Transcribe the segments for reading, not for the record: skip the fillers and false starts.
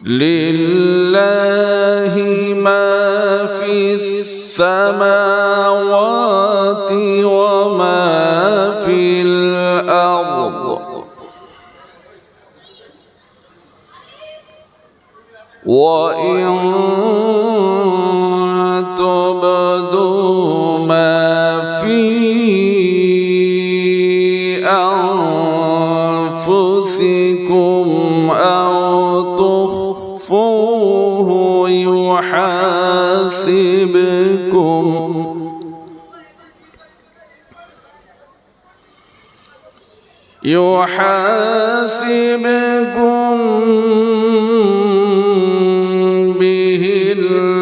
لله ما في السماوات وما في الأرض وإن تبدوا ما في أنفسكم أو تخفوه يحاسبكم به الله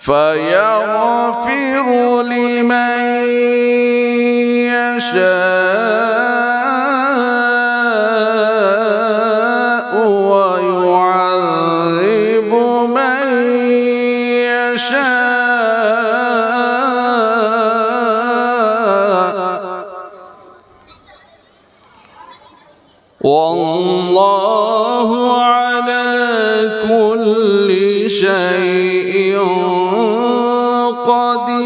فيغفر لمن يشاء ويعذب من يشاء والله على كل شيء قدير.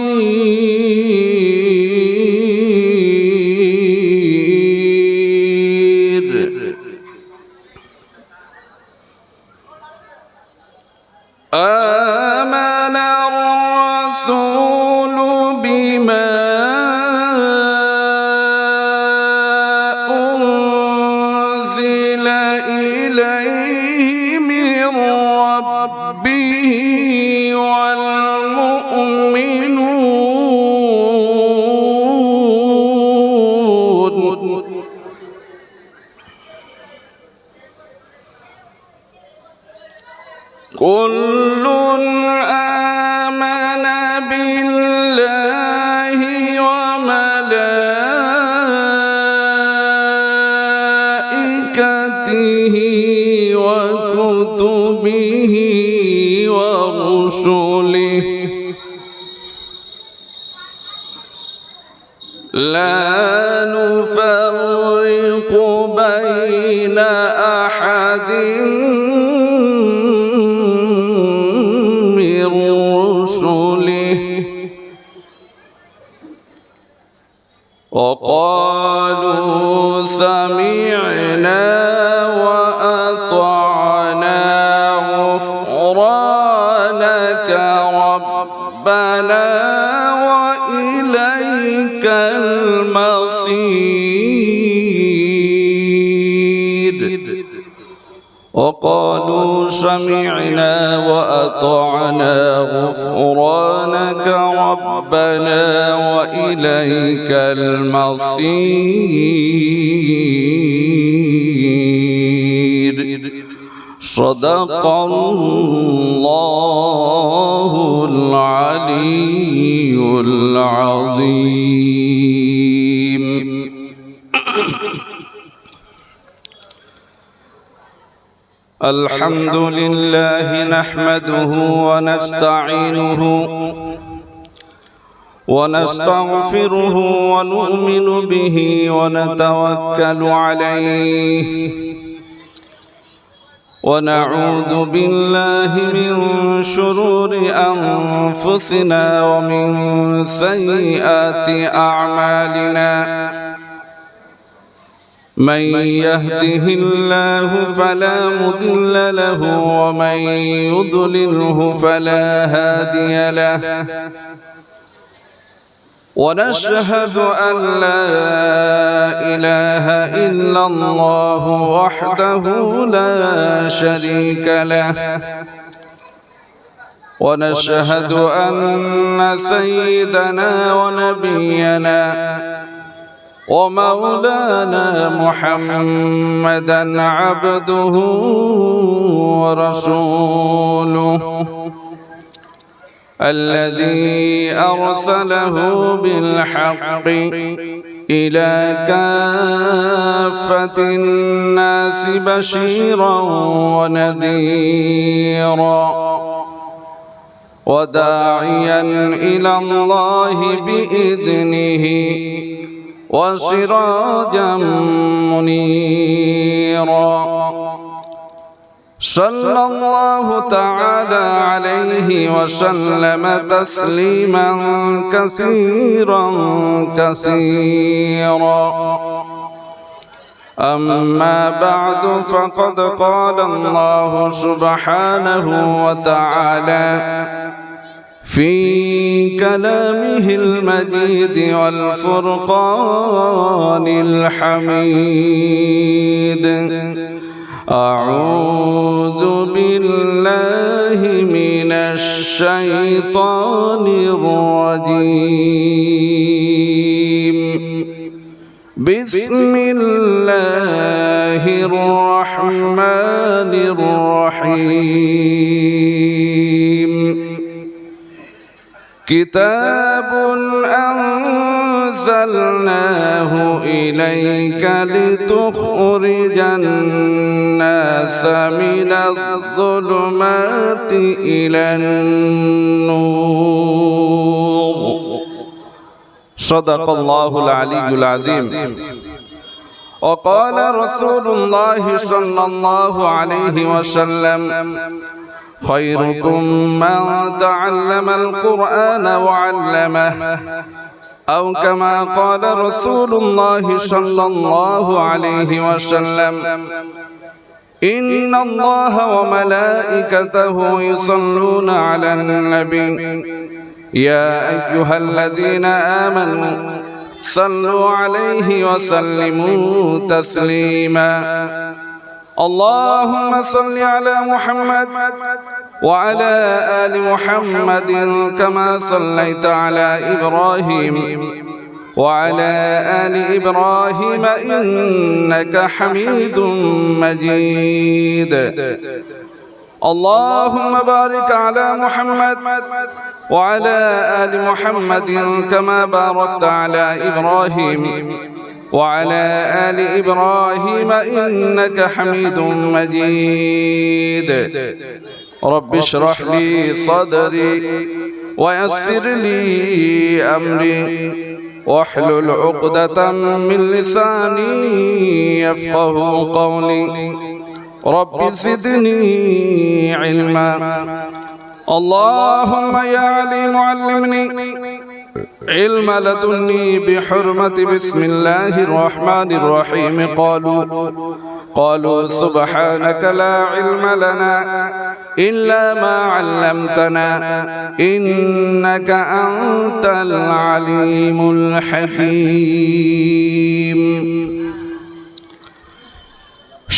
آمن الرسول بما أنزل إليه من ربه كل آمن بالله وملائكته وكتبه ورسله لا نفرق بين أحد وقالوا سمعنا وأطعنا غفرانك ربنا وإليك المصير. وقالوا سمعنا وأطعنا غفرانك ربنا وإليك المصير. صدق الله العلي العظيم. الحمد لله نحمده ونستعينه ونستغفره ونؤمن به ونتوكل عليه ونعوذ بالله من شرور أنفسنا ومن سيئات أعمالنا. من يهده الله فلا مضل له ومن يضلله فلا هادي له. ونشهد أن لا إله إلا الله وحده لا شريك له. ونشهد أن سيدنا ونبينا ومولانا محمدًا عبده ورسوله الذي أرسله بالحق إلى كافة الناس بشيرا ونذيرا وداعيا إلى الله بإذنه وسراجا منيرا صلى الله تعالى عليه وسلم تسليما كثيرا كثيرا أما بعد فقد قال الله سبحانه وتعالى في كلامه المجيد والفرقان الحميد أعوذ بالله من الشيطان الرجيم بسم الله الرحمن الرحيم كتاب أنزلناه إليك لتخرج الناس من الظلمات إلى النور صدق الله العلي العظيم وقال رسول الله صلى الله عليه وسلم خيركم من تعلم القرآن وعلمه أو كما قال رسول الله صلى الله عليه وسلم إن الله وملائكته يصلون على النبي يا أيها الذين آمنوا صلوا عليه وسلموا تسليما اللهم صل على محمد وعلى آل محمد كما صليت على إبراهيم وعلى آل إبراهيم إنك حميد مجيد اللهم بارك على محمد وعلى آل محمد كما باركت على إبراهيم وعلى آل إبراهيم إنك حميد مجيد رب اشرح لي صدري ويسر لي أمري واحلل عقدة من لساني يفقه قولي رب زدني علما اللهم يا عليم علمني علم لدني بحرمة بسم الله الرحمن الرحيم قالوا سبحانك لا علم لنا إلا ما علمتنا إنك أنت العليم الحكيم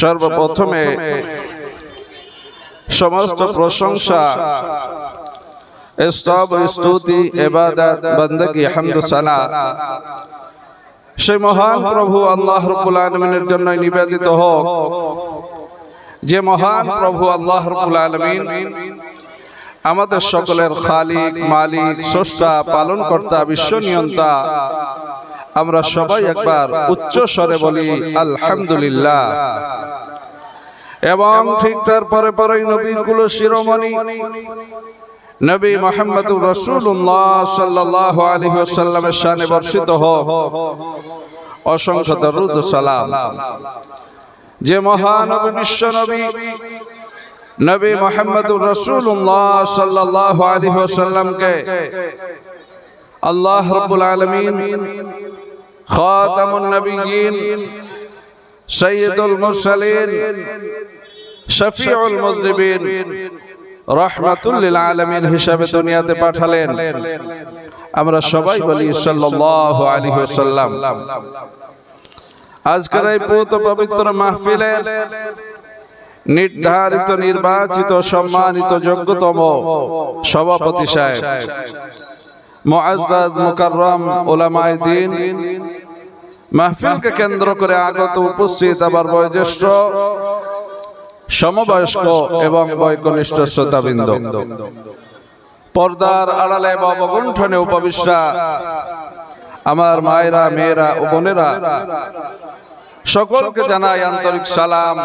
সর্বপ্রথমে সমস্ত প্রশংসা স্তব স্তুতি ইবাদত বندگی হামদ সানা সেই মহান প্রভু আল্লাহ রাব্বুল আলামিনের জন্য নিবেদিত হোক যে মহান প্রভু আল্লাহ রাব্বুল আলামিন আমাদের সকলের খালিক মালিক স্রষ্টা পালনকর্তা বিশ্বনিয়ন্তা আমরা সবাই একবার উচ্চ স্বরে বলি আলহামদুলিল্লাহ এবং ঠিক তার পরে পরেই নবীগুলো শিরোমণি নবী মুহাম্মদুর রাসূলুল্লাহ সাল্লাল্লাহু আলাইহি ওয়াসাল্লামের শানে বর্ষিত হোক অসংখ্য দরুদ ও সালাম। যে মহানবী বিশ্ব নবী নবী মুহাম্মদুর রাসূলুল্লাহ সাল্লাল্লাহু আলাইহি ওয়াসাল্লামকে আল্লাহ রাব্বুল আলামিন খাতামুন নবিয়্যিন সাইয়্যিদুল মুরসালিন শফিউল মুযনিবিন রাহমাতুল লিল আলামিন হিসাবে দুনিয়াতে পাঠালেন। আমরা সবাই বলি সাল্লাল্লাহু আলাইহি ওয়াসাল্লাম। আজকের এই পবিত্র মাহফিলের নির্ধারিত নির্বাচিত সম্মানিত যোগ্যতম সভাপতি সাহেব মুআজ্জাজ মুকাররম উলামায়ে দ্বীন, মাহফিলকে কেন্দ্র করে আগত উপস্থিত আবার বয়োজ্যেষ্ঠ সমবয়স্ক এবং বয়কনিষ্ঠ শ্রোতাবৃন্দ, পর্দার আড়ালে বা অবগুণ্ঠনে উপবিষ্টা আমার মায়েরা, মেয়েরা ও বোনেরা, সকলকে জানাই আন্তরিক সালাম,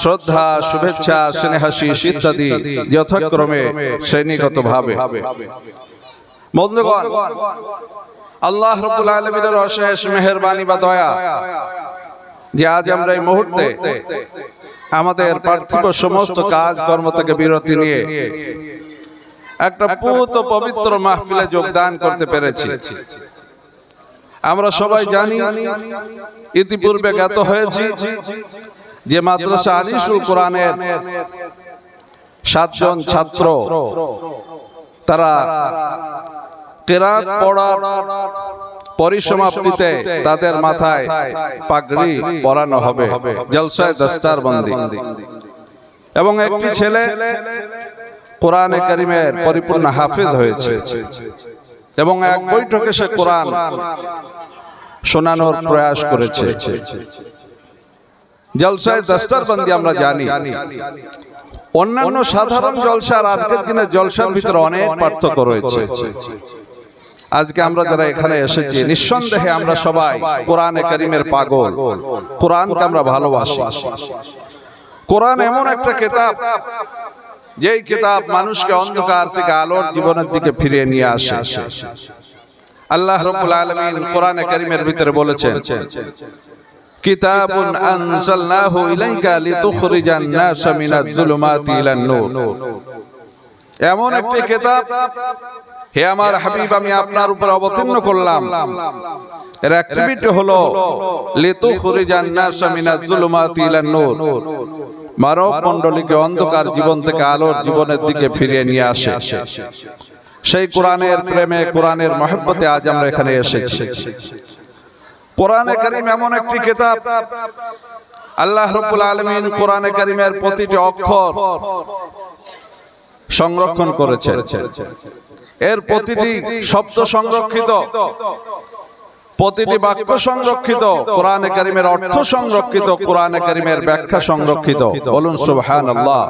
শ্রদ্ধা, শুভেচ্ছা, স্নেহাশিস ইত্যাদি যথাক্রমে শ্রেণীগতভাবে। বন্ধুগণ, আল্লাহ রাব্বুল আলামিনের অশেষ মেহেরবানি বা দয়া যে আজ আমরা এই মুহূর্তে আমাদের পার্থিব সমস্ত কাজ কর্ম থেকে বিরতি নিয়ে একটা পুত পবিত্র মাহফিলে যোগদান করতে পেরেছি। আমরা সবাই জানি, ইতিপূর্বে জ্ঞাত হয়েছি যে মাদ্রাসা আনিসুল কোরআনের 7 জন ছাত্র তারা কিরাত পড়ার পরিসমাপ্তিতে তাদের মাথায় পাগড়ি পরানো হবে, জলসায়ে দস্তারবন্দি। এবং একটি ছেলে কোরআনে কারীমের পরিপূর্ণ হাফেজ হয়েছে এবং এক বৈঠকে সে কোরআন শোনানোর প্রয়াস করেছে। জলসায়ে দস্তারবন্দি আমরা জানি, অন্যান্য সাধারণ জলসা আর আজকের দিনের জলসার ভিতরে অনেক পার্থক্য রয়েছে। আজকে আমরা যারা এখানে এসেছি, নিঃসন্দেহে আমরা সবাই কোরআনে কারীমের পাগল, কোরআনকে আমরা ভালোবাসি। কোরআন এমন একটা কিতাব, যেই কিতাব মানুষকে অন্ধকার থেকে আলোর জীবনের দিকে ফিরিয়ে নিয়ে আসে। আল্লাহ রাব্বুল আলামিন কোরআনে কারীমের ভিতরে বলেছেন, কিতাবুন আনজালনাহু ইলাইকা লিতুখরিজান নাসা মিনাজ যুলুমাতি ইলান নূর। এমন একটি কিতাব হে আমার হাবিব আমি আপনার উপর অবতীর্ণ করলাম, এর অ্যাক্টিভিটি হলো লিতুখরিজান নাসা মিনাজ যুলুমাতি ইলান নূর, মানব মণ্ডলীকে অন্ধকার জীবন থেকে আলোর জীবনের দিকে ফিরিয়ে নিয়ে আসে। সেই কোরআনের প্রেমে, কোরআনের মহব্বতে আজ আমরা এখানে এসেছি। কোরআনে কারীম এমন একটি কিতাব, আল্লাহ রাব্বুল আলামিন কোরআনে কারীমের প্রতিটি অক্ষর সংরক্ষণ করেছেন, এর প্রতিটি শব্দ সংরক্ষিত, প্রতিটি বাক্য সংরক্ষিত, কোরআনে কারীমের অর্থ সংরক্ষিত, কোরআনে কারীমের ব্যাখ্যা সংরক্ষিত। বলুন সুবহানাল্লাহ।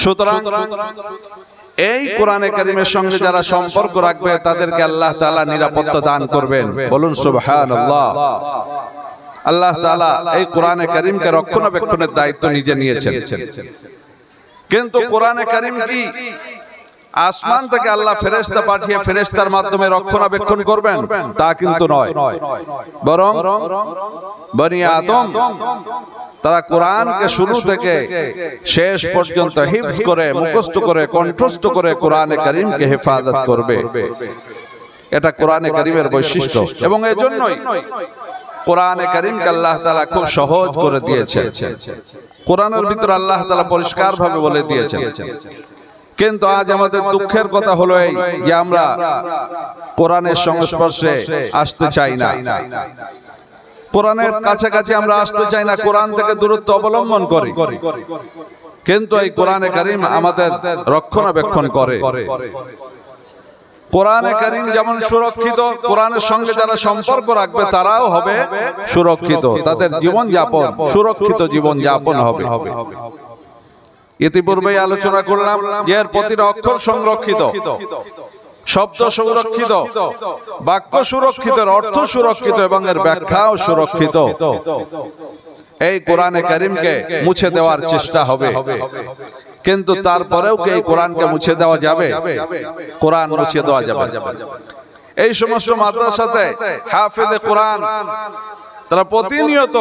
সুতরাং এই কোরআনে কারীমের সঙ্গে যারা সম্পর্ক রাখবে তাদেরকে আল্লাহ তাআলা নিরাপত্তা দান করবেন। বলুন সুবহানাল্লাহ। আল্লাহ তাআলা এই কোরআনে কারীমকে রক্ষণাবেক্ষণের দায়িত্ব নিজে নিয়েছেন। কিন্তু কোরআনে কারীম কি আসমান থেকে আল্লাহ ফেরেশতা পাঠিয়ে ফেরেশতার মাধ্যমে রক্ষণাবেক্ষণ করবেন? তা কিন্তু নয়, বরং বনি আদম তারা কোরআনকে শুরু থেকে শেষ পর্যন্ত হিফজ করে, মুখস্থ করে, কণ্ঠস্থ করে কোরআনে কারীমকে হেফাজত করবে। এটা কোরআনে কারীমের বৈশিষ্ট্য এবং এজন্যই কোরআনে কারীমকে আল্লাহ তাআলা খুব সহজ করে দিয়েছেন। কোরআনের ভিতর আল্লাহ তাআলা পরিষ্কারভাবে বলে দিয়েছেন। কিন্তু আজ আমাদের দুঃখের কথা হলো এই যে আমরা কোরআনের সংস্পর্শে আসতে চাই না, কোরআনের কাছাকাছি আমরা আসতে চাই না, কোরআন থেকে দূরত্ব অবলম্বন করি। কিন্তু এই কোরআনে কারীম আমাদের রক্ষণাবেক্ষণ করে। কোরআনে কারীম যেমন সুরক্ষিত, কোরআনের সঙ্গে যারা সম্পর্ক রাখবে তারাও হবে সুরক্ষিত, তাদের জীবন যাপন সুরক্ষিত জীবন যাপন হবে। ইতিপূর্বেই আলোচনা করলাম যে এর প্রতিটা অক্ষর সংরক্ষিত, শব্দ সুরক্ষিত, বাক্য সুরক্ষিত, অর্থ সুরক্ষিত এবং এর ব্যাখ্যাও সুরক্ষিত। এই কোরআনে কারীমকে মুছে দেওয়ার চেষ্টা হবে, কিন্তু তারপরেও কি এই কোরআনকে মুছে দেওয়া যাবে? কোরআন মুছে দেওয়া যাবে। এই সমস্ত মাদ্রাসাতে হাফেজে কোরআন তারা প্রতিনিয়ত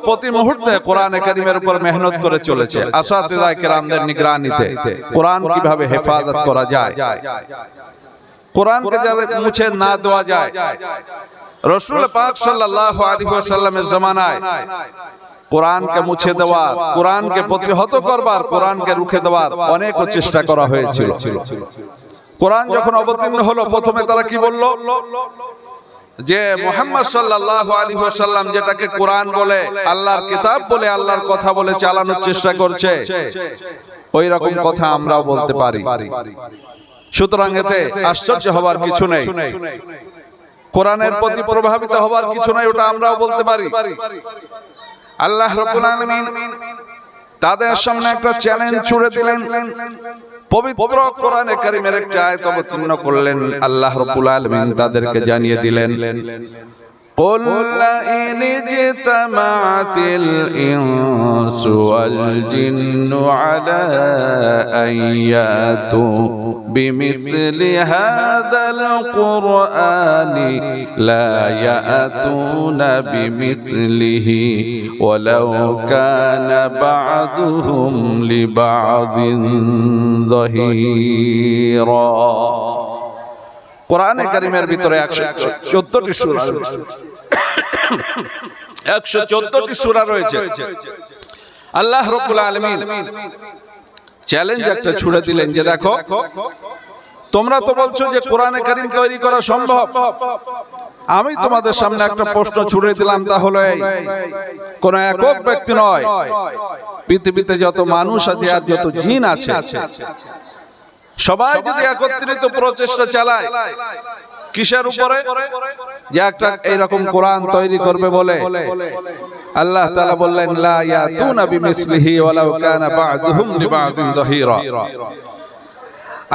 প্রতি মুহূর্তে কোরআনে কারীমের উপর মেহনত করে চলেছে। আসাতিজায়ে কেরামদের নিগরানিতে কোরআন কিভাবে হেফাজত করা যায়, কোরআনকে যাতে মুছে না দেওয়া যায়। রাসূল পাক সাল্লাল্লাহু আলাইহি ওয়াসাল্লামের জামানায় কোরআনকে মুছে দেওয়ার, কোরআনকে প্রতিহত করবার, কোরআনকে রুখে দেওয়ার অনেক চেষ্টা করা হয়েছিল। কোরআন যখন অবতীর্ণ হলো, প্রথমে তারা কি বলল? যে মুহাম্মদ সাল্লাল্লাহু আলাইহি ওয়াসাল্লাম যেটাকে কোরআন বলে, আল্লাহর কিতাব বলে, আল্লাহর কথা বলে চালানোর চেষ্টা করছে, ওই রকম কথা আমরাও বলতে পারি। সুতরাং এতে আশ্চর্য হবার কিছু নেই, কোরআনের প্রতি প্রভাবিত হবার কিছু নেই, ওটা আমরাও বলতে পারি। আল্লাহ রাব্বুল আলামিন তাদের সামনে একটা চ্যালেঞ্জ ছুড়ে দিলেন। পবিত্র কোরআনে কারীমের একটা আয়াত অবতীর্ণ করলেন। আল্লাহ রাব্বুল আলামিন তাদেরকে জানিয়ে দিলেন, قل إن اجتمعت الإنس والجن على أن يأتوا بمثل هذا القرآن لا يأتون بمثله ولو كان بعضهم لبعض ظهيرا। কোরআনে কারীমের ভিতরে 114টি সূরা রয়েছে, 114টি সূরা রয়েছে। আল্লাহ রাব্বুল আলামিন চ্যালেঞ্জ একটা ছুড়ে দিলেন যে দেখো, তোমরা তো বলছো যে কোরআনে কারীম তৈরি করা সম্ভব, আমি তোমাদের সামনে একটা প্রশ্ন ছুড়ে দিলাম, তাহলে কোন একক ব্যক্তি নয়, পৃথিবীতে যত মানুষ আছে আর যত জিন আছে সবাই যদি একত্রিত প্রচেষ্টা চালায় কিসের উপরে, যে একটা এইরকম কোরআন তৈরি করবে বলে, আল্লাহ তাআলা বললেন লা ইয়াতুনা বিমিসলিহি ওয়ালাউ কানা বা'দুহুম লিবা'দিন যাহিরা।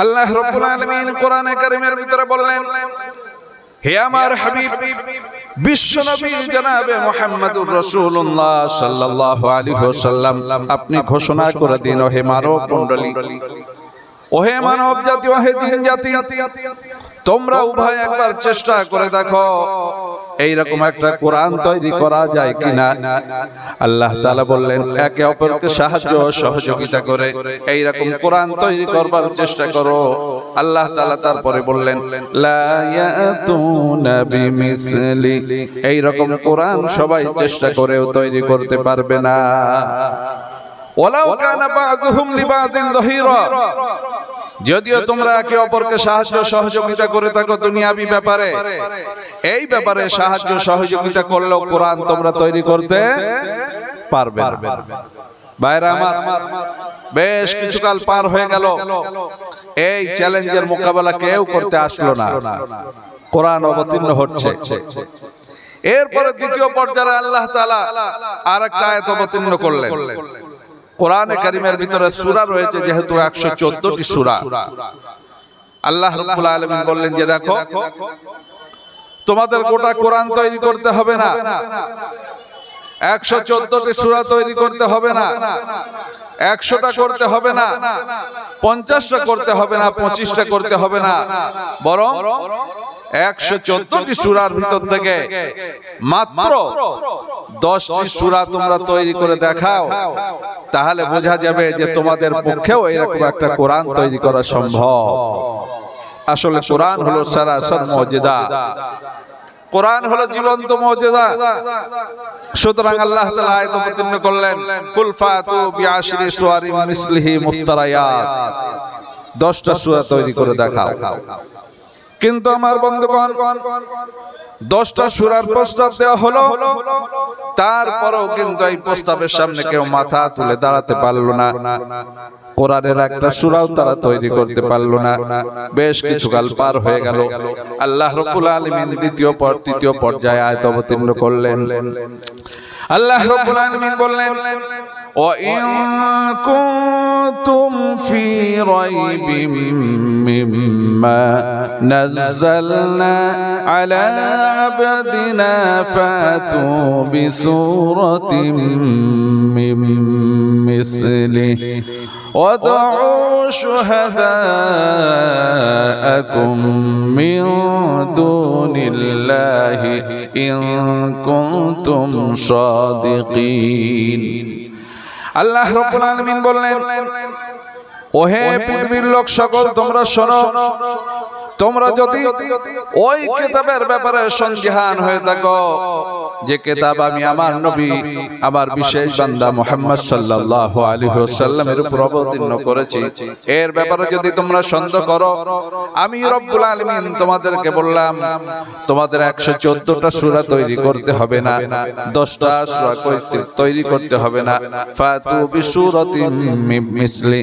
আল্লাহ রাব্বুল আলামিন কোরআনে কারীমের ভিতরে বললেন, হে আমার হাবিব বিশ্বনবী জনাবে মুহাম্মদুর রাসূলুল্লাহ সাল্লাল্লাহু আলাইহি ওয়াসাল্লাম, আপনি ঘোষণা করে দিন, হে মানব মণ্ডলী, ওহে মানব জাতি, ওহে জিন জাতি, তোমরা উভয় একবার চেষ্টা করে দেখো এইরকম একটা কোরআন তৈরি করা যায় কিনা। আল্লাহ তাআলা বললেন একে অপরকে সাহায্য সহযোগিতা করে এইরকম কোরআন তৈরি করবার চেষ্টা করো। আল্লাহ তাআলা তারপরে বললেন লা ইয়াতুনা বিমিসলি, এইরকম কোরআন সবাই চেষ্টা করেও তৈরি করতে পারবে না। ওয়ালাউ কানা বা'দুহুম লিবা'দিন যাহিরা, যদিও তোমরা একে অপরকে সাহায্য সহযোগিতা করে থাকো দুনিয়াবি ব্যাপারে, এই ব্যাপারে সাহায্য সহযোগিতা করলেও কোরআন তোমরা তৈরি করতে পারবে না। ভাইরা আমার, বেশ কিছুকাল পার হয়ে গেল, এই চ্যালেঞ্জের মোকাবেলা কেউ করতে আসলো না, কোরআন অবতীর্ণ হচ্ছে। এরপরে দ্বিতীয় পর্যায়ে আল্লাহ তাআলা আরেকটা আয়াত অবতীর্ণ করলেন। কোরআনে কারীমের ভিতরে সূরা রয়েছে যেহেতু 114টি সূরা, আল্লাহ রাব্বুল আলামিন বললেন যে দেখো, তোমাদের গোটা কোরআন তৈরি করতে হবে না, 114টি সূরা তৈরি করতে হবে না, 100টা করতে হবে না, 50টা করতে হবে না, 25টা করতে হবে না, বরং 114টি সূরার ভিতর থেকে মাত্র 10টি সূরা তোমরা তৈরি করে দেখাও, তাহলে বোঝা যাবে যে তোমাদের পক্ষেও এরকম একটা কোরআন তৈরি করা সম্ভব। আসলে কোরআন হলো সারাসর মুজিজা, কোরআন হলো জীবন্ত মুজিজা। সুতরাং আল্লাহ তাআলা আয়াত অবতীর্ণ করলেন কুল ফাতু বিআশরি সুওয়ারিম মিসলিহি মুফতারায়াত, 10টা সূরা তৈরি করে দেখাও। কিন্তু আমার বন্ধুগণ, 10টা সূরার প্রস্তাব দেওয়া হলো, তারপরেও কিন্তু এই প্রস্তাবের সামনে কেউ মাথা তুলে দাঁড়াতে পারলো না, কোরআনের একটা সূরাও তারা তৈরি করতে পারলো না। বেশ কিছুকাল পার হয়ে গেল, আল্লাহ রাব্বুল আলামিন তৃতীয় পর্যায়ে আয়াত অবতীর্ণ করলেন। আল্লাহ রাব্বুল আলামিন বললেন وَإِن كُنتُمْ فِي رَيْبٍ مِّمَّا نَزَّلْنَا عَلَى عَبْدِنَا فَأْتُوا بِسُورَةٍ مِّن مِّثْلِهِ وَادْعُوا شُهَدَاءَكُم مِّن دُونِ اللَّهِ إِن كُنتُمْ صَادِقِينَ। আল্লাহ রাব্বুল আলামিন বললেন, ওহে পৃথিবীর লোক সকল, তোমরা শোনো, তোমরা যদি ওই কিতাবের ব্যাপারে সন্দিহান হয়ে থাকো যে কিতাব আমি আমার নবী, আমার বিশেষ বান্দা মুহাম্মদ সাল্লাল্লাহু আলাইহি ওয়াসাল্লামের উপর অবতীর্ণ করেছি, এর ব্যাপারে যদি তোমরা সন্দেহ করো, আমি রব্বুল আলামিন তোমাদেরকে বললাম তোমাদের 114টা সূরা তৈরি করতে হবে না, 10টা সূরা তৈরি করতে হবে না। ফাতু বিসূরাতিন মিন মিসলি,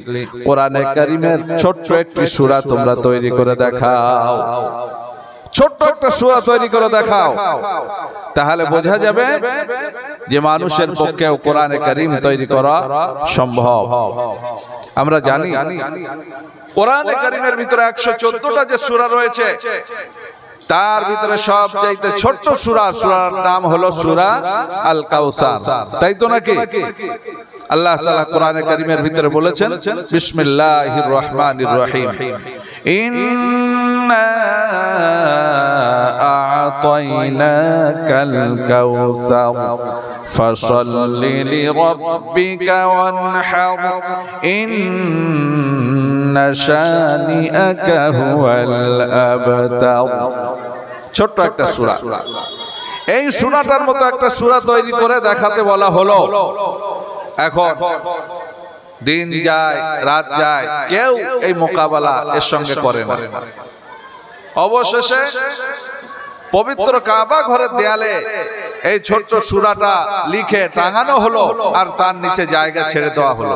কোরআনে কারীমের ছোট্ট একটি সূরা তোমরা তৈরি করে দেখাও, ছোট্ট একটা সূরা তৈরি করে দেখাও, তাহলে বোঝা যাবে যে মানুষের পক্ষেও কোরআনে কারীম তৈরি করা সম্ভব। আমরা জানি কোরআনে কারীমের ভিতরে 114টা যে সূরা রয়েছে, তার ভিতরে সবচাইতে ছোট্ট সূরা, সূরার নাম হলো সূরা আল কাউসার, তাই তো নাকি? আল্লাহ তাআলা কোরআনে কারীমের ভিতরে বলেছেন বিসমিল্লাহির রহমানির রহিম, ইন্না আ'তাইনাকাল কাউসার ফাসাল্লি লিরাব্বিকা ওয়ানহার ইন্না শানিআকা হুয়াল আবতার। ছোট্ট একটা সূরা, এই সূরাটার মতো একটা সূরা তৈরি করে দেখাতে বলা হলো। এখন দিন যায় রাত যায়, কেউ এই মোকাবেলা এর সঙ্গে করে না। অবশেষে পবিত্র কাবা ঘরের দেয়ালে এই ছোট্ট সূরাটা লিখে টাঙানো হলো, আর তার নিচে জায়গা ছেড়ে দেওয়া হলো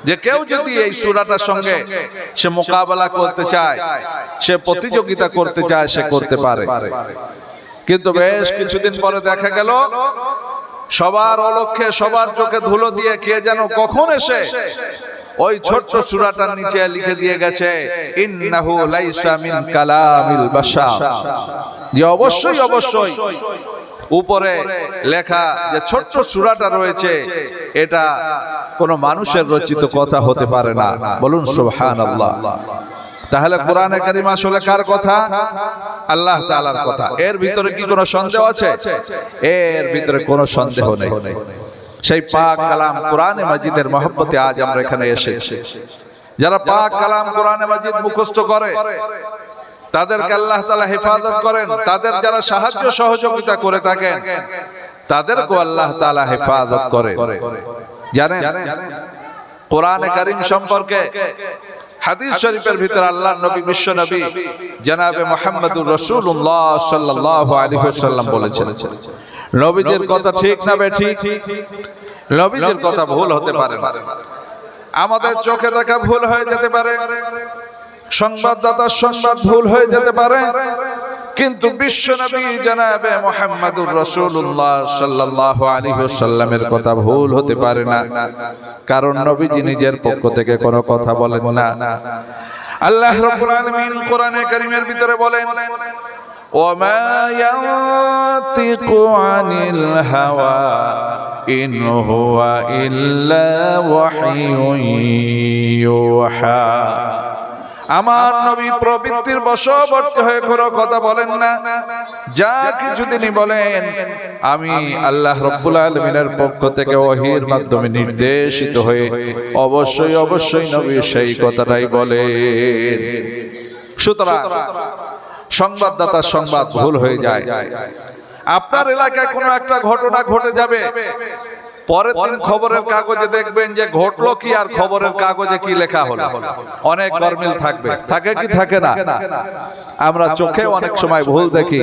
যে কেউ যদি এই সূরাটার সঙ্গে সে মোকাবেলা করতে চায়, সে প্রতিযোগিতা করতে চায়, সে করতে পারে। কিন্তু বেশ কিছুদিন পরে দেখা গেল সবার অলক্ষ্যে, সবার চোখে ধুলো দিয়ে কে যেন কখন এসে ওই ছোট্ট সূরাটার নিচে লিখে দিয়ে গেছে ইন্নাহু লাইসা মিন কালামিল বাশার, যে অবশ্যই অবশ্যই উপরে লেখা যে ছোট্ট সূরাটা রয়েছে এটা কোনো মানুষের রচিত কথা হতে পারে না। বলুন সুবহানাল্লাহ। তাহলে কোরআনে কারীম আসলে কার কথা? আল্লাহ তাআলার কথা। এর ভিতরে কি কোনো সন্দেহ আছে? এর ভিতরে কোনো সন্দেহ নেই। সেই পাক কালাম কোরআনে মাজিদের মহব্বতে আজ আমরা এখানে এসেছি। যারা পাক কালাম কোরআনে মাজিদ মুখস্থ করে তাদেরকে আল্লাহ তাআলা হেফাজত করেন, তাদের যারা সাহায্য সহযোগিতা করে থাকেন তাদেরকে আল্লাহ তাআলা হেফাজত করে। জানেন কোরআনে কারীম সম্পর্কে হাদিস শরীফের ভিতরে আল্লাহর নবী, বিশ্ব নবী জনাবে মুহাম্মদুর রাসূলুল্লাহ সাল্লাল্লাহু আলাইহি ওয়াসাল্লাম বলেছেন, নবীজির কথা ঠিক না বেঠিক? নবীজির কথা ভুল হতে পারে না, আমাদের চোখে দেখা ভুল হয়ে যেতে পারে, সংবাদদাতার সংবাদ ভুল হয়ে যেতে পারে, কিন্তু বিশ্ব নবী জনাবে মুহাম্মদুর রাসূলুল্লাহ সাল্লাল্লাহু আলাইহি ওয়াসাল্লামের কথা ভুল হতে পারে না, কারণ নবীজি নিজের পক্ষ থেকে কোনো কথা বলেন না। আল্লাহ রাব্বুল আলামিন কোরআনে কারীমের ভিতরে বলেন ওয়ামা ইয়ানতিকু আনিল হাওয়া ইন হুয়া ইল্লা ওয়াহয়ুন ইউহা। আমার নবী প্রবৃত্তির বশবর্তী হয়ে কোনো কথা বলেন না, যা কিছু তিনি বলেন আমি আল্লাহ রাব্বুল আলামিনের পক্ষ থেকে ওহীর মাধ্যমে নির্দেশিত হয়ে অবশ্যই অবশ্যই নবী সেই কথাটাই বলেন। সুতরাং সংবাদদাতার সংবাদ ভুল হয়ে যায়। আপনার এলাকায় কোনো একটা ঘটনা ঘটে যাবে, পরের দিন খবরের কাগজে দেখবেন যে ঘটলো কি, আর খবরের কাগজে কি লেখা হলো অনেক গরমিল থাকবে। থাকে কি থাকে না? আমরা চোখে অনেক সময় ভুল দেখি,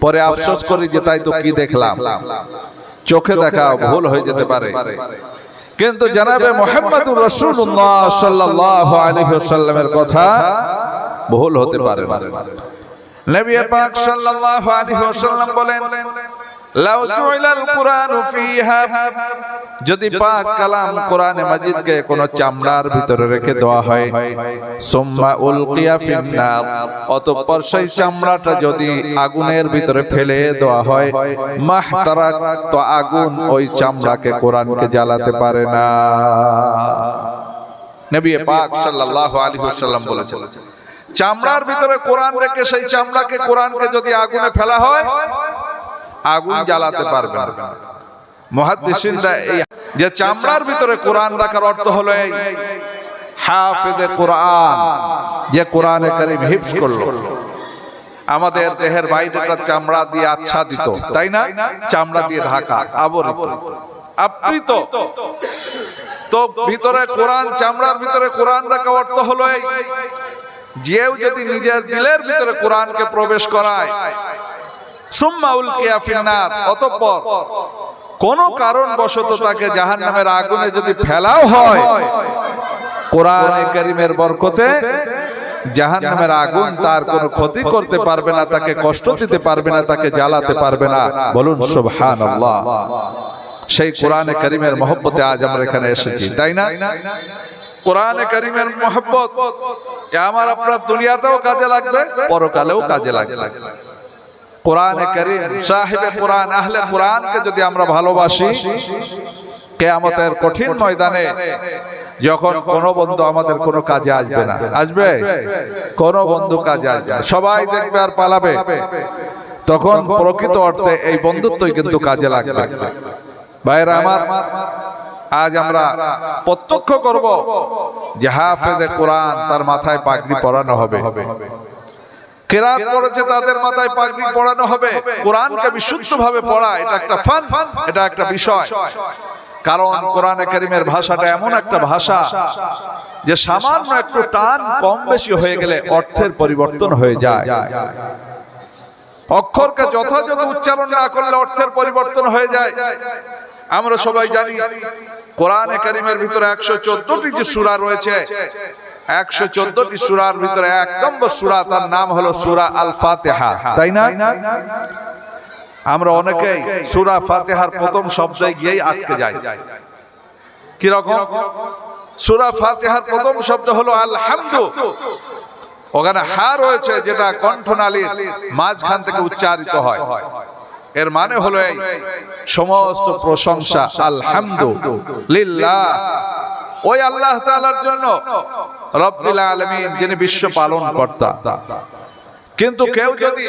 পরে আফসোস করি যে তাই তো কি দেখলাম। চোখে দেখা ভুল হয়ে যেতে পারে, কিন্তু জনাবে মুহাম্মদুর রাসূলুল্লাহ সাল্লাল্লাহু আলাইহি ওয়াসাল্লামের কথা ভুল হতে পারে না। নবী পাক সাল্লাল্লাহু আলাইহি ওয়াসাল্লাম বলেন লাউ জুইলাল কুরআনু ফিহা, যদি পাক কালাম কোরআনে মাজিদকে কোন চামড়ার ভিতরে রেখে দেওয়া হয়, সুম্মা উলকিয়া ফিন্নার, অতঃপর সেই চামড়াটা যদি আগুনের ভিতরে ফেলে দেওয়া হয়, মাহতারাক, তো আগুন ওই চামড়াকে কোরআনকে জ্বালাতে পারে না। নবী পাক সাল্লাল্লাহু আলাইহি ওয়াসাল্লাম বলেছেন চামড়ার ভিতরে কোরআন রেখে সেই চামড়াকে, কোরআনকে যদি আগুনে ফেলা হয় আগুন জ্বালাতে পারবে না। মুহাদ্দিসিনরা এই যে চামড়ার ভিতরে কোরআন রাখার অর্থ হলো এই হাফেজে কোরআন, যে কোরআনে কারীম হিফজ করলো। আমাদের দেহের বাইরেটা চামড়া দিয়ে আচ্ছাদিত, তাই না? চামড়া দিয়ে ঢাকা, আবৃত, আবৃত, তো ভিতরে কোরআন, চামড়ার ভিতরে কোরআন রাখা অর্থ হলো এই যেও যদি নিজের দিলের ভিতরে কোরআনকে প্রবেশ করায়, সুম্মা উলকিয়া ফিন্নার, অতঃপর কোন কারণবশত তাকে জাহান্নামের আগুনে যদি ফেলাও হয়, কোরআনে কারীমের বরকতে জাহান্নামের আগুন তার কোনো ক্ষতি করতে পারবে না, তাকে কষ্ট দিতে পারবে না, তাকে জ্বালাতে পারবে না। বলুন সুবহানাল্লাহ। সেই কোরআনে কারীমের মহব্বতে আজ আমরা এখানে এসেছি, তাই না? কোরআনে কারীমের মহব্বত আমার আপনার দুনিয়াতেও কাজে লাগবে, পরকালেও কাজে লাগবে। কোরআনে কারীম, সাহিবে কোরআন, আহলে কোরআনকে যদি আমরা ভালোবাসি, কিয়ামতের কঠিন ময়দানে যখন কোনো বন্ধু আমাদের কোনো কাজে আসবে না, আসবে কোনো বন্ধু কাজে আসবে না, সবাই দেখবে আর পালাবে, তখন প্রকৃত অর্থে এই বন্ধুত্বই কিন্তু কাজে লাগবে। ভাইরা আমার, আজ আমরা প্রত্যক্ষ করব যে হাফেজে কোরআন তার মাথায় পাগড়ি পরানো হবে, কিরাত পড়েছে তাদের মাথায় পাগড়ি পরানো হবে। কোরআনকে বিশুদ্ধভাবে পড়া এটা একটা ফান, এটা একটা বিষয়। কারণ কোরআনে কারীমের ভাষাটা এমন একটা ভাষা যে সামান্য একটু টান কম বেশি হয়ে গেলে অর্থের পরিবর্তন হয়ে যায়। অক্ষরকে যথাযথ উচ্চারণ না করলে অর্থের পরিবর্তন হয়ে যায়। আমরা সবাই জানি কোরআনে কারীমের ভিতরে 114টি যে সূরা রয়েছে, 114টি সূরার ভিতরে 1 নম্বর সূরা, তার নাম হলো সূরা আল ফাতিহা, তাই না? আমরা অনেকেই সূরা ফাতিহার প্রথম শব্দে গিয়েই আটকে যাই। কি রকম? সূরা ফাতিহার প্রথম শব্দ হলো আলহামদু, ওখানে হা রয়েছে যেটা কণ্ঠনালীর মাঝখান থেকে উচ্চারিত হয়। এর মানে হলো এই সমস্ত প্রশংসা আলহামদুলিল্লাহ ওই আল্লাহ তাআলার জন্য, রব্বুল আলামিন, যিনি বিশ্ব পালন কর্তা। কিন্তু কেউ যদি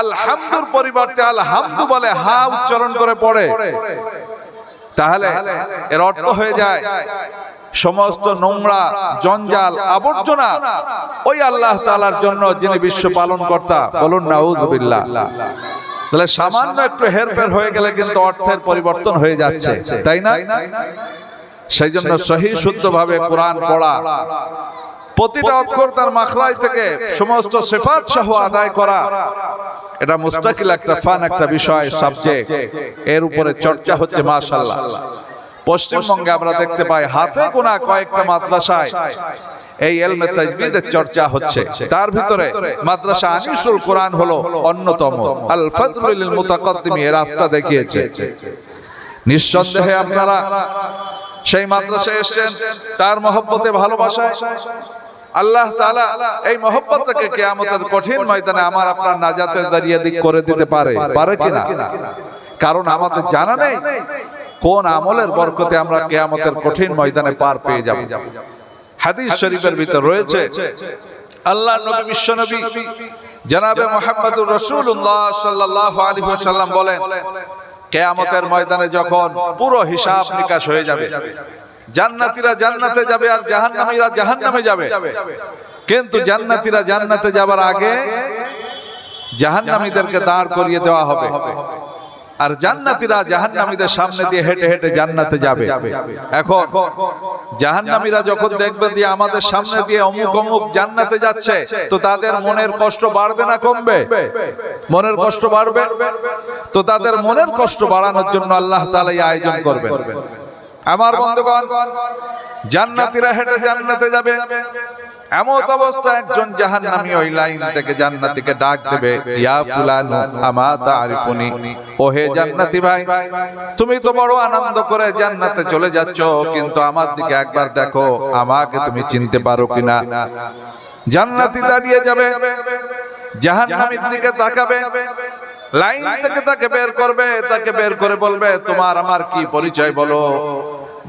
আলহামদুর পরিবর্তে আলহামদু বলে, হা উচ্চারণ করে পড়ে, তাহলে এর অর্থ হয়ে যায় সমস্ত নোংরা জঞ্জাল আবর্জনা ওই আল্লাহ তাআলার জন্য, যিনি বিশ্ব পালন কর্তা। বলুন নাউযুবিল্লাহ। তাহলে সামান্য একটু হেরফের হয়ে গেলে কিন্তু অর্থের পরিবর্তন হয়ে যাচ্ছে, তাই না? সেই জন্য সহি শুদ্ধভাবে কোরআন পড়া, প্রতিটা অক্ষর তার মাখরাজ থেকে সমস্ত সিফাত সহ আদায় করা, এটা মুস্তাকিল একটা ফান, একটা বিষয়, সাবজেক্ট। এর উপরে চর্চা হচ্ছে মাশাআল্লাহ। পশ্চিমবঙ্গে আমরা দেখতে পাই হাতে গোনা কয়েকটা মাদ্রাসায় এই ইলমে তাজবিদের চর্চা হচ্ছে। তার ভিতরে মাদ্রাসা আনিসুল কোরআন হলো অন্যতম। আল ফাজলু লিল মুতাকাদ্দিমি এর রাস্তা দেখিয়েছে। নিঃসন্দেহে আপনারা সেই মাদ্রাসায় এসেছেন তার মহব্বতে, ভালোবাসায়। আল্লাহ তাআলা এই মহব্বতটাকে কিয়ামতের কঠিন ময়দানে আমার আপনার নাজাতের জরিয়া দিক করে দিতে পারে, পারে কিনা? কারণ আমাদের জানা নেই কোন আমলের বরকতে আমরা কিয়ামতের কঠিন ময়দানে পার পেয়ে যাব। হাদিস শরীফের ভিতর রয়েছে, আল্লাহর নবী, বিশ্ব নবী জনাবে মুহাম্মদুর রাসূলুল্লাহ সাল্লাল্লাহু আলাইহি ওয়াসাল্লাম বলেন, কিয়ামতের ময়দানে যখন পুরো হিসাব নিকাশ হয়ে যাবে, জান্নাতীরা জান্নাতে যাবে আর জাহান্নামীরা জাহান্নামে যাবে। কিন্তু জান্নাতীরা জান্নাতে যাবার আগে জাহান্নামীদেরকে দাঁড় করিয়ে দেওয়া হবে, আর জান্নাতীরা জাহান্নামীদের সামনে দিয়ে হেঁটে হেঁটে জান্নাতে যাবে। এখন জাহান্নামীরা যখন দেখবে যে আমাদের সামনে দিয়ে অমুক অমুক জান্নাতে যাচ্ছে, তো তাদের মনের কষ্ট বাড়বে না কমবে? মনের কষ্ট বাড়বে। তো তাদের মনের কষ্ট বাড়ানোর জন্য আল্লাহ তাআলা এই আয়োজন করবেন। আমার বন্ধুগণ, জান্নাতীরা হেঁটে জান্নাতে যাবে, এমত অবস্থা একজন জাহান্নামী ওই লাইন থেকে জান্নাতীকে ডাক দেবে, ইয়া ফুলানু আমা তারিফুনি, ও হে জান্নাতী ভাই, তুমি তো বড় আনন্দ করে জান্নাতে চলে যাচ্ছ, কিন্তু আমার দিকে একবার দেখো, আমাকে তুমি চিনতে পারো কিনা? জান্নাতী দাঁড়িয়ে যাবে, জাহান্নামীর দিকে তাকাবে, লাইন থেকে তাকে বের করবে, তাকে বের করে বলবে, তোমার আমার কি পরিচয় বলো?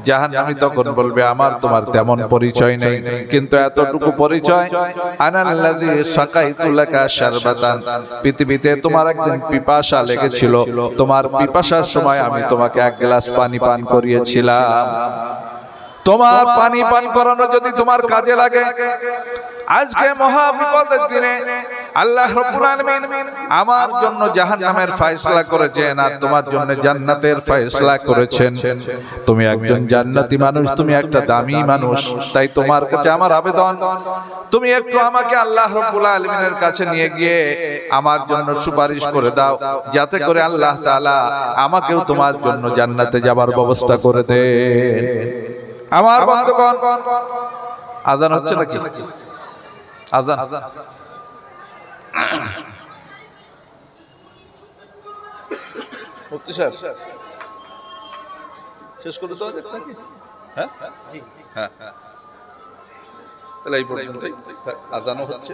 জাহান্নামী তখন বলবে, আমার তোমার তেমন পরিচয় নেই, কিন্তু এতটুকু পরিচয়, আনাল্লাযী সাকাইতু লাকা শারবাতান, পৃথিবীতে তোমার একদিন পিপাসা লেগেছিল, তোমার পিপাসার সময় আমি তোমাকে এক গ্লাস পানি পান করিয়েছিলাম। তোমার পানি পান করানো যদি তোমার কাজে লাগে, আজকে মহা বিপদের দিনে আল্লাহ রাব্বুল আলামিন আমার জন্য জাহান্নামের ফয়সালা করেছেন আর তোমার জন্য জান্নাতের ফয়সালা করেছেন। তুমি একজন জান্নাতি মানুষ, তুমি একটা দামি মানুষ, তাই তোমার কাছে আমার আবেদন, তুমি একটু আমাকে আল্লাহ রাব্বুল আলামিনের কাছে নিয়ে গিয়ে আমার জন্য সুপারিশ করে দাও, যাতে করে আল্লাহ তাআলা আমাকেও তোমার জন্য জান্নাতে যাবার ব্যবস্থা করে দেন। আমার বন্ধুগণ, আজান হচ্ছে নাকি? আজান মুফতি সাহেব শেষ করে দাও নাকি? হ্যাঁ জি হ্যাঁ, তাহলে এই পর্যন্তই, আজানও হচ্ছে।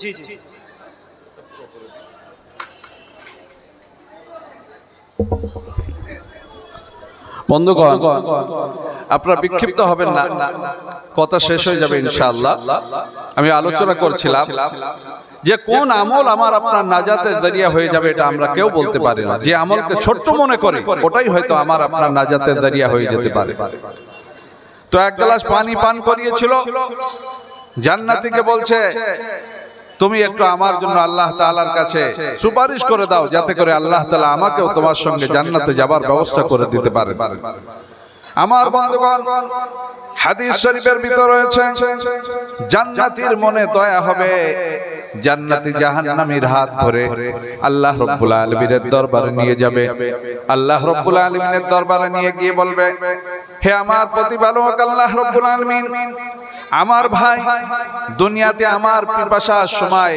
জি জি বন্ধুগণ, আপনারা বিক্ষিপ্ত হবেন না, কথা শেষ হয়ে যাবে ইনশাআল্লাহ। আমি আলোচনা করছিলাম যে কোন আমল আমার আপনার নাজাতের জরিয়া হয়ে যাবে, এটা আমরা কেউ বলতে পারি না। যে আমলকে ছোট্ট মনে করি ওটাই হয়তো আমার আপনার নাজাতের জরিয়া হয়ে যেতে পারে। তো এক গ্লাস পানি পান করিয়েছিল, জান্নাতীকে বলছে তুমি একটু আমার জন্য আল্লাহ তাআলার কাছে সুপারিশ করে দাও, যাতে করে আল্লাহ তাআলা আমাকেও তোমার সঙ্গে জান্নাতে যাবার ব্যবস্থা করে দিতে পারে। আমার বন্ধুগণ, হাদিস শরীফের ভিতর রয়েছে জান্নাতীর মনে দয়া হবে, জান্নাতি জাহান্নামীর হাত ধরে আল্লাহ রাব্বুল আলামিনের দরবারে নিয়ে যাবে। আল্লাহ রাব্বুল আলামিনের দরবারে নিয়ে গিয়ে বলবে, হে আমার প্রতিপালক আল্লাহ রাব্বুল আলামিন, আমার ভাই দুনিয়াতে আমার পিপাসার সময়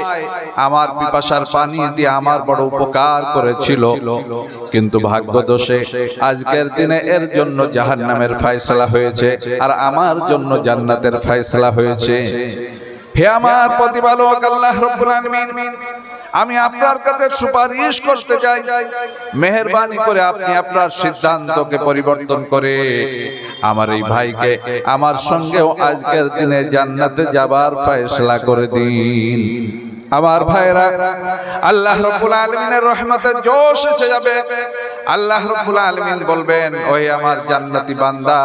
আমার পিপাসার পানি দিয়ে আমার বড় উপকার করেছিল, কিন্তু ভাগ্যদোষে আজকের দিনে এর জন্য জাহান্নামের ফয়সালা হয়েছে আর আমার জন্য জান্নাতের ফয়সালা হয়েছে। হে আমার প্রতিপালক আল্লাহ রাব্বুল আলামিন, আমি আপনার কাছে সুপারিশ করতে চাই, মেহেরবানি করে আপনি আপনার সিদ্ধান্তকে পরিবর্তন করে আমার এই ভাইকে আমার সঙ্গেও আজকের দিনে জান্নাতে যাবার ফয়সালা করে দিন। আমার ভাইরা, আল্লাহ রাব্বুল আলামিনের রহমতের জোশ এসে যাবে। আল্লাহ রাব্বুল আলামিন বলবেন, ওই আমার জান্নাতি বান্দা,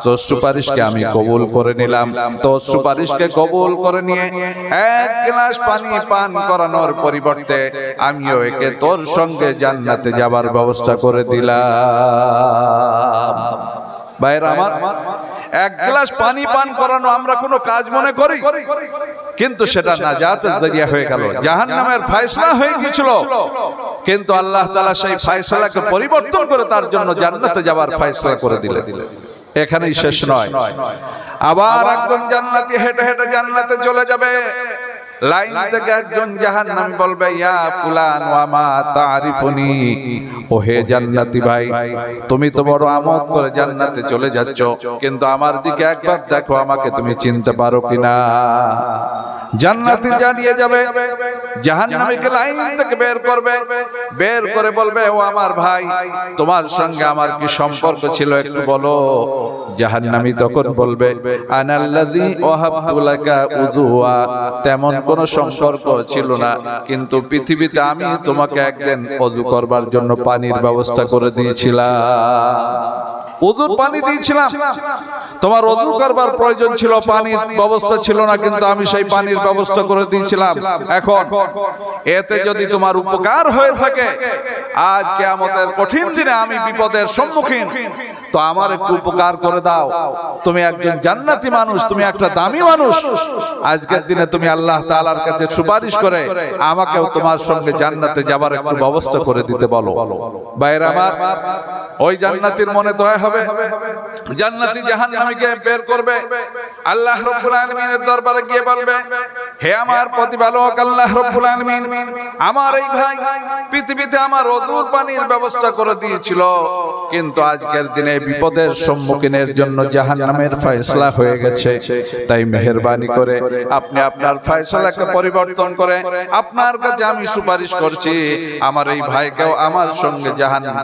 তোর সুপারিশকে আমি কবুল করে নিলাম। তোর সুপারিশকে কবুল করে নিয়ে এক গ্লাস পানি পান করানোর পরিবর্তে আমিও একে তোর সঙ্গে জান্নাতে যাবার ব্যবস্থা করে দিলাম। ভাইরা আমার, এক গ্লাস পানি পান করানো আমরা কোনো কাজ মনে করি, কিন্তু সেটা নাজাতের জরিয়া হয়ে গেল, জাহান্নামের ফয়সালা হয়ে গিয়েছিল। কিন্তু আল্লাহ তাআলা সেই ফয়সালাকে পরিবর্তন করে তার জন্য জান্নাতে যাবার ফয়সালা করে দিলেন। এখানেই শেষ নয়, আবার একজন জান্নাতি হেঁটে হেঁটে জান্নাতে চলে যাবে। লাইন থেকে একজন জাহান্নামী বলবে, ইয়া ফুলান ওয়া মা তারিফুনি, ও হে জান্নাতি ভাই, তুমি তো বড় আমোদ করে জান্নাতে চলে যাচ্ছ, কিন্তু আমার দিকে একবার দেখো, আমাকে তুমি চিনতে পারো কিনা? জান্নাতি জানিয়ে যাবে, জাহান্নামীকে লাইন থেকে বের করবে, বের করে বলবে, ও আমার ভাই, তোমার সঙ্গে আমার কি সম্পর্ক ছিল একটু বলো। জাহান্নামী তখন বলবে, আনাল্লাযী ওয়াহাবতু লাকা উযুয়া, তেমন কোন সম্পর্ক ছিল না, কিন্তু পৃথিবীতে আমি তোমাকে একদিন ওযু করবার জন্য পানির ব্যবস্থা করে দিয়েছিলাম, ওযুর পানি দিয়েছিলাম, তোমার ওযু করবার প্রয়োজন ছিল, পানির ব্যবস্থা ছিল না, কিন্তু আমি সেই পানির ব্যবস্থা করে দিয়েছিলাম। এখন এতে যদি তোমার উপকার হয়ে থাকে, আজ কিয়ামতের কঠিন দিনে আমি বিপদের সম্মুখীন, তো আমার একটু উপকার করে দাও। তুমি একজন জান্নাতি মানুষ, তুমি একটা দামি মানুষ, আজকের দিনে তুমি আল্লাহ তাআলার কাছে সুপারিশ করে আমাকেও তোমার সঙ্গে জান্নাতে যাবার একটু ব্যবস্থা করে দিতে বলো। ভাইরা আমার, ওই জান্নাতীর মনে দয়া হবে, জান্নাতি জাহান্নামীকে বের করবে, আল্লাহ রাব্বুল আলামিনের দরবারে গিয়ে বলবে, হে আমার প্রতিপালক আল্লাহ রাব্বুল আলামিন, আমার এই ভাই পৃথিবীতে আমার ওযুর পানির ব্যবস্থা করে দিয়েছিল, কিন্তু আজকের দিনে বিপদের সম্মুখীনের জন্য জাহান্নামের ফয়সালা হয়ে গেছে, তাই মেহেরবানি করে আপনি আপনার ফয়সালাকে পরিবর্তন করে আপনার কাছে আমি সুপারিশ করছি, আমার এই ভাইকেও আমার সঙ্গে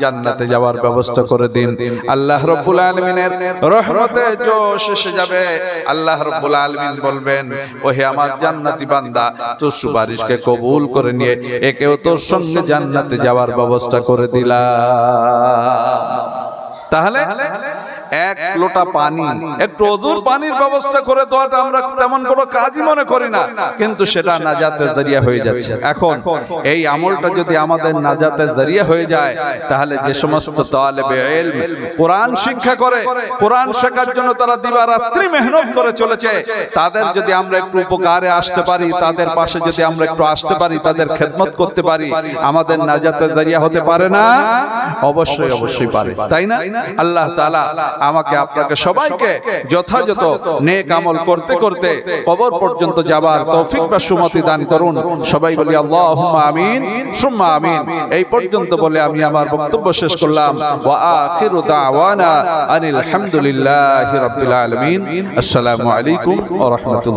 জান্নাতে যাওয়ার ব্যবস্থা করে দিন। আল্লাহ রাব্বুল আলামিনের রহমতে জোশ এসে যাবে, আল্লাহ রাব্বুল আলামিন বলবেন, ওহে আমার জান্নাতি বান্দা, তোর সুপারিশকে কবুল করে নিয়ে একেও তোর সঙ্গে জান্নাতে যাওয়ার ব্যবস্থা করে দিলাম। তাহলে এক লোটা পানি, একটু ওযুর পানির ব্যবস্থা করে দেওয়াটা আমরা তেমন কোনো কাজই মনে করি না, কিন্তু সেটা নাজাতের জরিয়া হয়ে যাচ্ছে। এখন এই আমলটা যদি আমাদের নাজাতের জরিয়া হয়ে যায়, তাহলে যে সমস্ত তালেবে ইলম কোরআন শিক্ষা করে, কোরআন শেখার জন্য তারা দিবারাত্রি মেহনত করে চলেছে, তাদের যদি আমরা একটু উপকারে আসতে পারি, তাদের পাশে যদি আমরা একটু আসতে পারি, তাদের খেদমত করতে পারি, আমাদের নাজাতের জরিয়া হতে পারে না? অবশ্যই অবশ্যই পারে, তাই না? আল্লাহ তাআলা আমাকে আপনাকে সবাইকে যথাযথ নেক আমল করতে করতে কবর পর্যন্ত যাবার তৌফিক বা সুমতি দান করুন। সবাই বলি আল্লাহুম্মা আমিন সুম্মা আমিন। এই পর্যন্ত বলে আমি আমার বক্তব্য শেষ করলাম। ওয়া আখিরু দাওয়ানা আনিল হামদুলিল্লাহি রাব্বিল আলামিন। আসসালামু আলাইকুম ওয়া রাহমাতুল্লাহ।